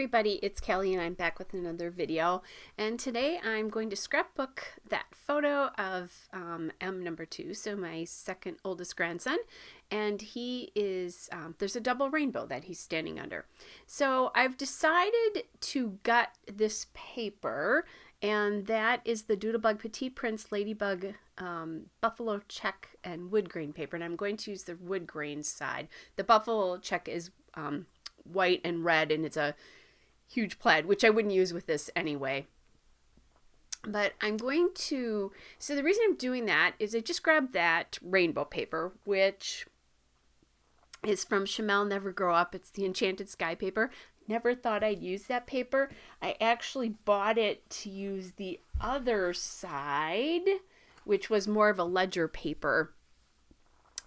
everybody, it's Kelly and I'm back with another video, and today I'm going to scrapbook that photo of M number 2, so my second oldest grandson, and he is, there's a double rainbow that he's standing under. So I've decided to gut this paper, and that is the Doodlebug Petit Prince Ladybug Buffalo Check and wood grain paper, and I'm going to use the wood grain side. The Buffalo Check is white and red, and it's a huge plaid, which I wouldn't use with this anyway. But I'm going to, so the reason I'm doing that is I just grabbed that rainbow paper, which is from Chamel Never Grow Up. It's the Enchanted Sky paper. Never thought I'd use that paper. I actually bought it to use the other side, which was more of a ledger paper.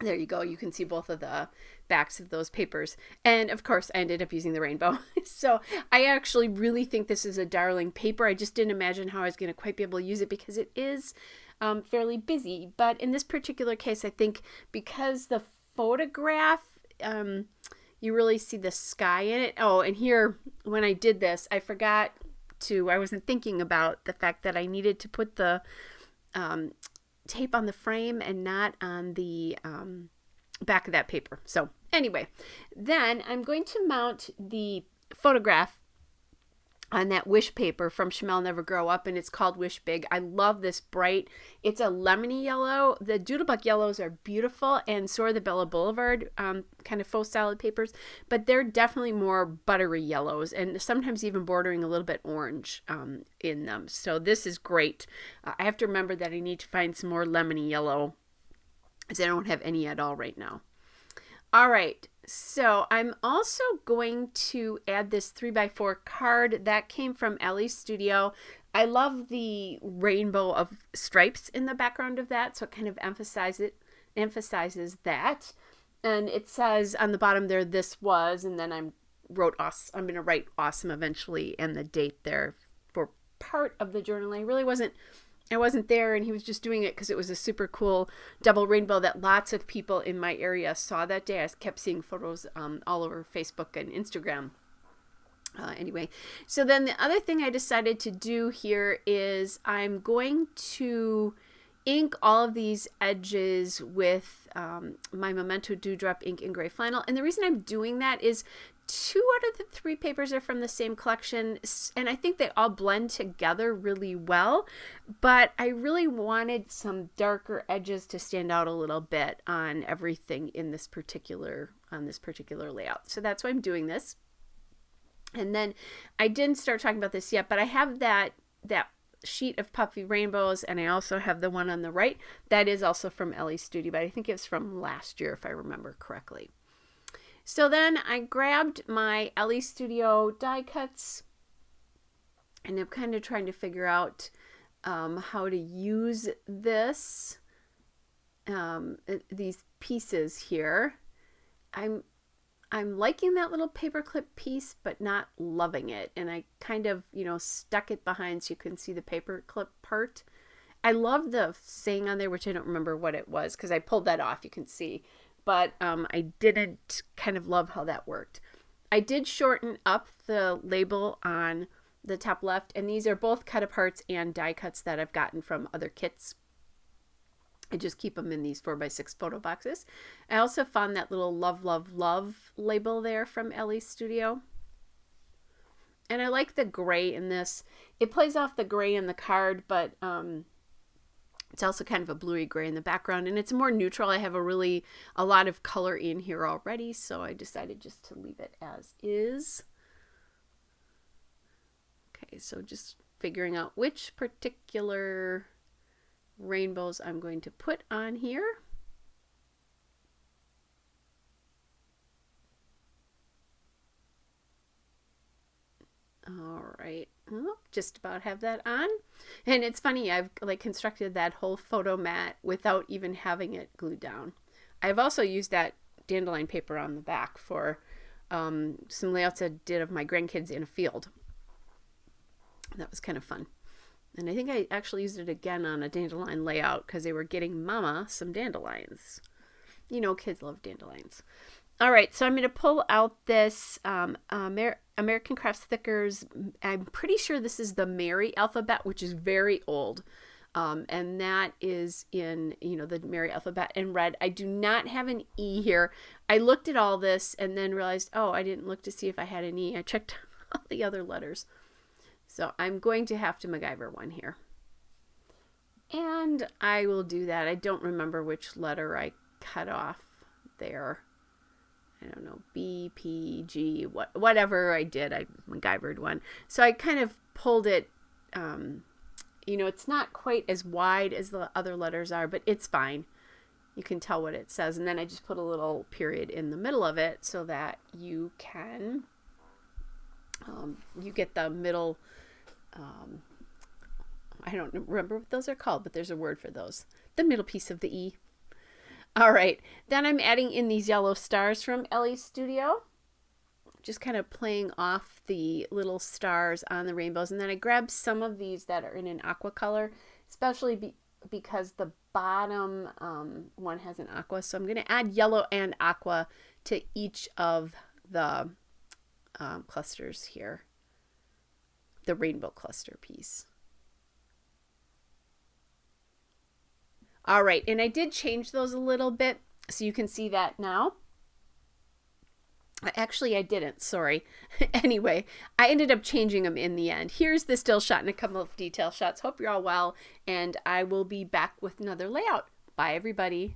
There you go. You can see both of the backs of those papers. And of course, I ended up using the rainbow. So I actually really think this is a darling paper. I just didn't imagine how I was going to quite be able to use it because it is fairly busy. But in this particular case, I think because the photograph, you really see the sky in it. Oh, and here, when I did this, I forgot to, I wasn't thinking about the fact that I needed to put the tape on the frame and not on the back of that paper. So anyway, then I'm going to mount the photograph on that wish paper from Chamel Never Grow Up, and it's called Wish Big. I love this bright, it's a lemony yellow. The Doodlebug yellows are beautiful, and so are the Bella Boulevard kind of faux salad papers, but they're definitely more buttery yellows, and sometimes even bordering a little bit orange in them. So this is great. I have to remember that I need to find some more lemony yellow, because I don't have any at all right now. All right, so I'm also going to add this 3x4 card that came from Ellie's Studio. I love the rainbow of stripes in the background of that, so it kind of emphasizes that. And it says on the bottom there, "This was," and then I'm going to write awesome eventually and the date there for part of the journal. I wasn't there, and he was just doing it because it was a super cool double rainbow that lots of people in my area saw that day. I kept seeing photos all over Facebook and Instagram. Anyway, so then the other thing I decided to do here is I'm going to ink all of these edges with my Memento Dewdrop ink in gray flannel. And the reason I'm doing that is 2 out of the 3 papers are from the same collection, and I think they all blend together really well, but I really wanted some darker edges to stand out a little bit on everything in this particular layout. So that's why I'm doing this. And then I didn't start talking about this yet, but I have that sheet of puffy rainbows, and I also have the one on the right that is also from Ellie's Studio, but I think it's from last year if I remember correctly. So then I grabbed my Ellie's Studio die cuts, and I'm kind of trying to figure out how to use these pieces here. I'm liking that little paperclip piece, but not loving it. And I kind of, stuck it behind so you can see the paperclip part. I love the saying on there, which I don't remember what it was because I pulled that off, you can see. But I didn't kind of love how that worked. I did shorten up the label on the top left, and these are both cut aparts and die cuts that I've gotten from other kits. I just keep them in these 4x6 photo boxes. I also found that little love, love, love label there from Ellie's Studio. And I like the gray in this. It plays off the gray in the card, but it's also kind of a bluey gray in the background, and it's more neutral. I have a lot of color in here already, so I decided just to leave it as is. Okay, so just figuring out which particular rainbows I'm going to put on here. All right, well, just about have that on. And it's funny, I've constructed that whole photo mat without even having it glued down. I've also used that dandelion paper on the back for some layouts I did of my grandkids in a field. That was kind of fun. And I think I actually used it again on a dandelion layout because they were getting Mama some dandelions. Kids love dandelions. All right, so I'm going to pull out this American Crafts Thickers. I'm pretty sure this is the Mary alphabet, which is very old. And that is in, the Mary alphabet in red. I do not have an E here. I looked at all this and then realized, oh, I didn't look to see if I had an E. I checked all the other letters. So I'm going to have to MacGyver one here. And I will do that. I don't remember which letter I cut off there. I don't know, B, P, G, whatever I did. I MacGyvered one. So I kind of pulled it, it's not quite as wide as the other letters are, but it's fine. You can tell what it says. And then I just put a little period in the middle of it so that you can, you get the middle, I don't remember what those are called, but there's a word for those. The middle piece of the E. All right, then I'm adding in these yellow stars from Ellie's Studio. Just kind of playing off the little stars on the rainbows. And then I grabbed some of these that are in an aqua color, especially because the bottom one has an aqua. So I'm going to add yellow and aqua to each of the clusters here. The rainbow cluster piece. All right, and I did change those a little bit, so you can see that now. Actually, I didn't, sorry. Anyway, I ended up changing them in the end. Here's the still shot and a couple of detail shots. Hope you're all well, and I will be back with another layout. Bye, everybody.